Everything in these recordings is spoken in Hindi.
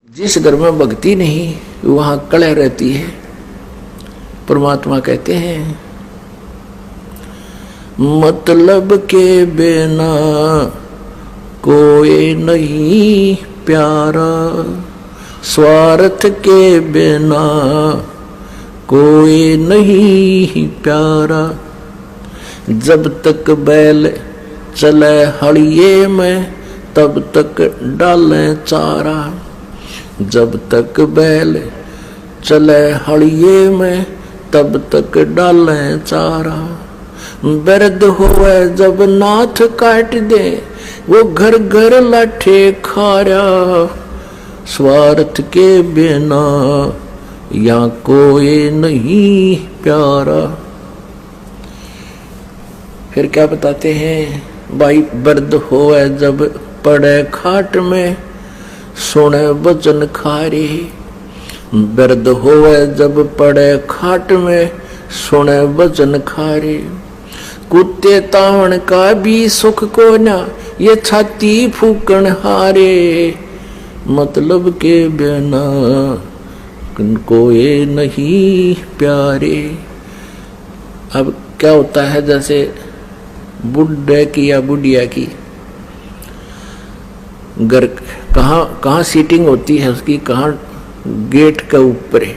जिस घर में भक्ति नहीं वहां कलह रहती है। परमात्मा कहते हैं मतलब के बिना कोई नहीं प्यारा, स्वार्थ के बिना कोई नहीं प्यारा। जब तक बैल चले हड़िए में तब तक डाले चारा। जब तक बैल चले हड़िए में तब तक डाले चारा। वृद्ध होवे जब नाथ काट दे वो घर घर लाठे खारा। स्वार्थ के बिना या कोई नहीं प्यारा। फिर क्या बताते हैं भाई, वृद्ध होवे जब पड़े खाट में सुने वचन खारे। वृद्ध होवे जब पड़े खाट में सुने वचन खारे। कुत्ते तावण का भी सुख को ना ये छाती फूकण हारे। मतलब के बिना कोई नहीं प्यारे। अब क्या होता है, जैसे बुढ़े की या बुढ़िया की घर कहाँ सीटिंग होती है उसकी, कहाँ गेट के ऊपर है,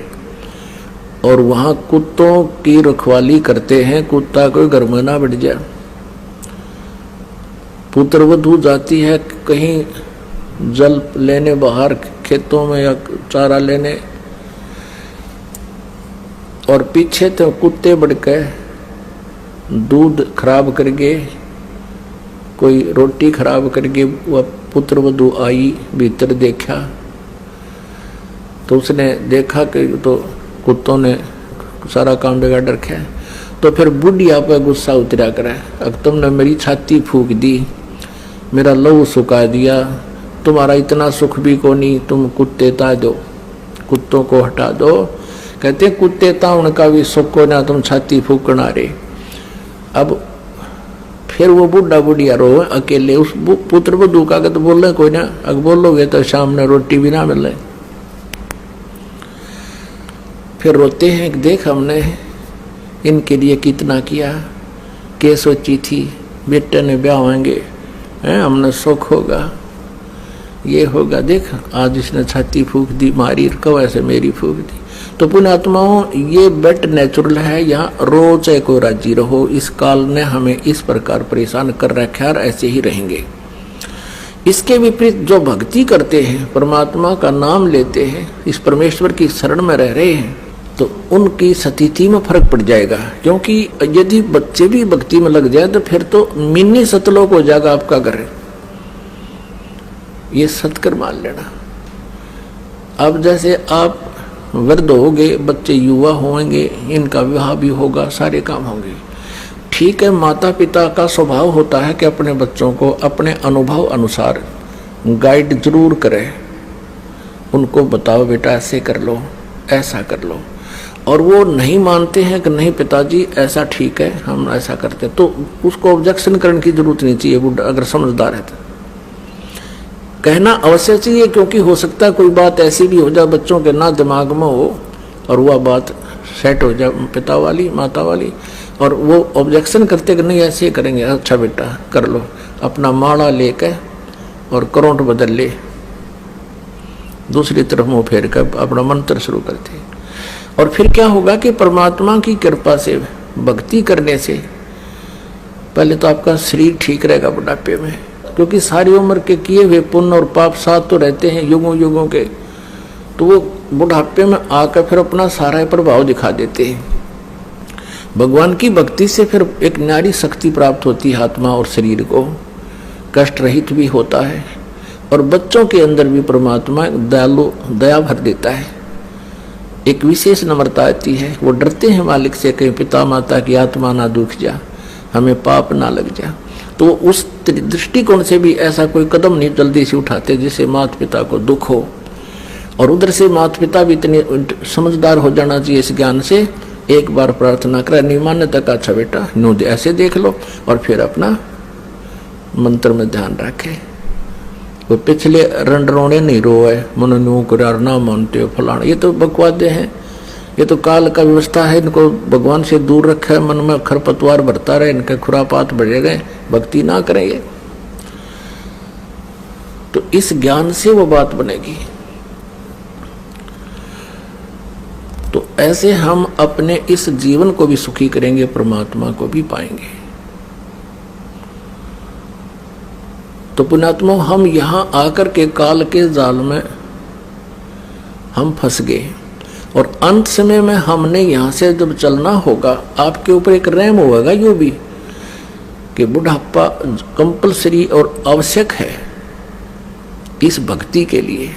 और वहां कुत्तों की रखवाली करते हैं, कुत्ता कोई घर में ना बैठ जाए। पुत्रवधू जाती है कहीं जल लेने बाहर खेतों में या चारा लेने, और पीछे तो कुत्ते बढ़ के दूध खराब करके, कोई रोटी खराब करके वह पुत्रवधू आई, भीतर देखा तो उसने देखा कि तो कुत्तों ने सारा काम बिगाड़ रखा है। तो फिर बुढ़िया पर गुस्सा उतरा करे, अब तुमने मेरी छाती फूक दी, मेरा लहू सुखा दिया, तुम्हारा इतना सुख भी को नहीं, तुम कुत्ते ता दो, कुत्तों को हटा दो। कहते कुत्ते ता उनका भी सुख को ना, तुम छाती फूकना रे। अब फिर वो बुढ़ा बुढ़िया रो अकेले, उस पुत्र वधू का तो बोल रहे कोई ना, अगर बोलोगे तो शाम में रोटी भी ना मिले। फिर रोते हैं कि देख हमने इनके लिए कितना किया, के सोची थी बेटे ने ब्याह होंगे, हमने सुख होगा, ये होगा, देख आज इसने छाती फूक दी मारी, कब ऐसे मेरी फूक दी। तो पुण्यात्माओं, ये बेट नेचुरल है, यहाँ रोज को राजी रहो। इस काल ने हमें इस प्रकार परेशान कर रखा है और ऐसे ही रहेंगे। इसके विपरीत जो भक्ति करते हैं, परमात्मा का नाम लेते हैं, इस परमेश्वर की शरण में रह रहे हैं, तो उनकी स्थिति में फर्क पड़ जाएगा। क्योंकि यदि बच्चे भी भक्ति में लग जाए तो फिर तो मिनी सतलोक हो जाएगा आपका घर। ये सत्कर मान लेना। अब जैसे आप वृद्ध हो गए, बच्चे युवा होंगे, इनका विवाह भी होगा, सारे काम होंगे, ठीक है। माता पिता का स्वभाव होता है कि अपने बच्चों को अपने अनुभव अनुसार गाइड जरूर करें, उनको बताओ बेटा ऐसे कर लो, ऐसा कर लो। और वो नहीं मानते हैं कि नहीं पिताजी ऐसा ठीक है, हम ऐसा करते, तो उसको ऑब्जेक्शन करने की जरूरत नहीं चाहिए। बुढ़ा अगर समझदार है तो कहना अवश्य चाहिए, क्योंकि हो सकता है कोई बात ऐसी भी हो जाए बच्चों के ना दिमाग में हो और वह बात सेट हो जाए पिता वाली माता वाली, और वो ऑब्जेक्शन करते कि नहीं ऐसे करेंगे, अच्छा बेटा कर लो, अपना माड़ा लेकर और करंट बदल ले, दूसरी तरफ मुँह फेर कर अपना मंत्र शुरू करते। और फिर क्या होगा कि परमात्मा की कृपा से भक्ति करने से पहले तो आपका शरीर ठीक रहेगा बुढ़ापे में, क्योंकि सारी उम्र के किए हुए पुण्य और पाप साथ तो रहते हैं युगों युगों के, तो वो बुढ़ापे में आकर फिर अपना सारा प्रभाव दिखा देते हैं। भगवान की भक्ति से फिर एक न्यारी शक्ति प्राप्त होती है, आत्मा और शरीर को कष्ट रहित भी होता है, और बच्चों के अंदर भी परमात्मा दयालु दया भर देता है। एक विशेष नम्रता आती है, वो डरते हैं मालिक से, कहीं पिता माता की आत्मा ना दुख जा, हमें पाप ना लग जा। तो उस दृष्टिकोण से भी ऐसा कोई कदम नहीं जल्दी से उठाते जिससे माता पिता को दुख हो, और उधर से माता पिता भी इतने समझदार हो जाना चाहिए इस ज्ञान से, एक बार प्रार्थना करें, नहीं मानने तक अच्छा बेटा नो ऐसे देख लो, और फिर अपना मंत्र में ध्यान रखें। वो पिछले रंडरोने नहीं रोए, मन न्यू करार ना मानते हो फलाना, ये तो बकवादे हैं, ये तो काल का व्यवस्था है। इनको भगवान से दूर रखा है, मन में खरपतवार भरता रहे, इनके खुरापात बढ़े गए, भक्ति ना करेंगे। तो इस ज्ञान से वो बात बनेगी। तो ऐसे हम अपने इस जीवन को भी सुखी करेंगे, परमात्मा को भी पाएंगे। तो पुण्यात्मा, हम यहां आकर के काल के जाल में हम फंस गए, और अंत समय में हमने यहां से जब चलना होगा, आपके ऊपर एक रहम होगा यूं भी कि बुढ़ापा कंपलसरी और आवश्यक है इस भक्ति के लिए।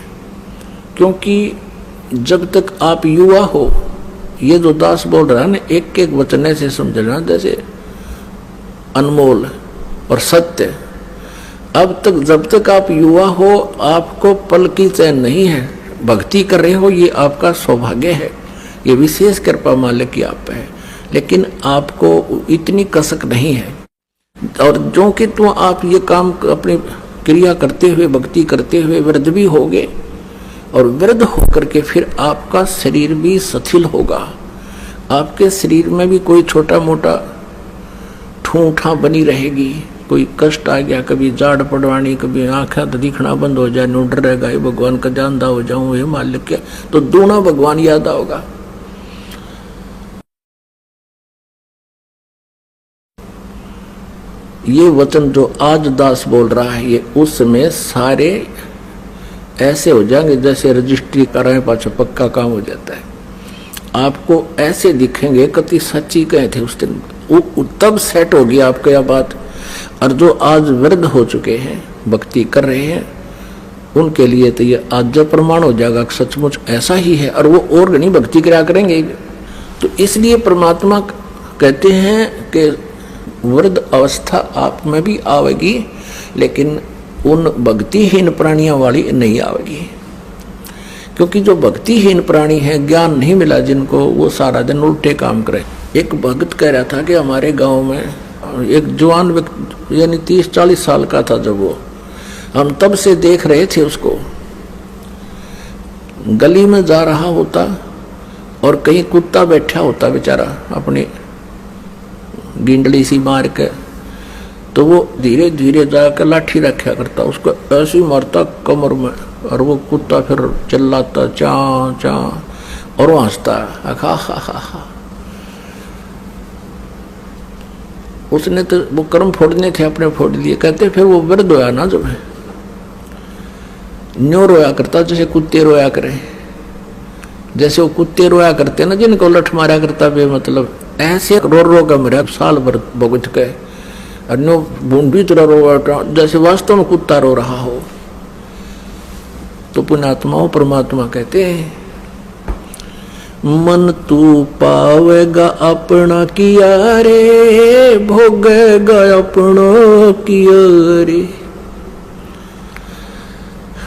क्योंकि जब तक आप युवा हो, ये जो दास बोल रहा है ना, एक एक वचन से समझना जैसे अनमोल और सत्य। अब तक जब तक आप युवा हो, आपको पल की चैन नहीं है, भक्ति कर रहे हो, ये आपका सौभाग्य है, ये विशेष कृपा मालिक की आप पे है। लेकिन आपको इतनी कसक नहीं है, और जो कि तो आप ये काम अपनी क्रिया करते हुए, भक्ति करते हुए वृद्ध भी होगे, और वृद्ध होकर के फिर आपका शरीर भी शिथिल होगा, आपके शरीर में भी कोई छोटा मोटा ठूठा बनी रहेगी, कोई कष्ट आ गया, कभी जाड़ पड़वानी, कभी आंखें तो दिखना बंद हो जाए, नूडर रहेगा, ये भगवान का जानदा हो जाऊं, ये मालिक क्या, तो दोनों भगवान याद आओगा। ये वचन जो आज दास बोल रहा है, ये उस समय सारे ऐसे हो जाएंगे जैसे रजिस्ट्री कराए पाछा पक्का काम हो जाता है। आपको ऐसे दिखेंगे, कति सच्ची कहे थे उस दिन, तब सेट होगी आपको यह बात। और जो आज वृद्ध हो चुके हैं, भक्ति कर रहे हैं, उनके लिए तो ये आज जब प्रमाण हो जाएगा सचमुच ऐसा ही है, और वो और नहीं भक्ति करा करेंगे। तो इसलिए परमात्मा कहते हैं कि वृद्ध अवस्था आप में भी आवेगी, लेकिन उन भक्तिहीन प्राणियों वाली नहीं आवेगी। क्योंकि जो भक्तिहीन प्राणी है, ज्ञान नहीं मिला जिनको, वो सारा दिन उल्टे काम करे। एक भक्त कह रहा था कि हमारे गांव में एक जवान व्यक्ति, यानी 30-40 साल का था जब वो, हम तब से देख रहे थे उसको, गली में जा रहा होता और कहीं कुत्ता बैठा होता बेचारा अपनी गिंडली सी मार के, तो वो धीरे धीरे जाकर लाठी रखा करता, उसको ऐसे मारता कमर में, और वो कुत्ता फिर चिल्लाता चा चा, और वो हंसता हा हा हा हा। उसने तो वो कर्म फोड़ने थे, अपने फोड़ लिए। कहते फिर वो वृद्ध होया ना, जब न्यो रोया करता जैसे कुत्ते रोया करे, जैसे वो कुत्ते रोया करते ना जिनको लठ मारा करता बे, मतलब ऐसे रो रो का मेरा साल भर भुगत के, और नो बूंदी तरह रो, जैसे वास्तव में कुत्ता रो रहा हो। तो पुण्यात्माओं, परमात्मा कहते हैं, मन तू पावेगा अपना किया रे, भोगेगा अपना किया रे।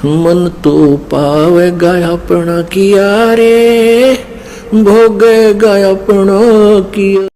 मन तू पावेगा अपना किया रे, भोगेगा अपना किया।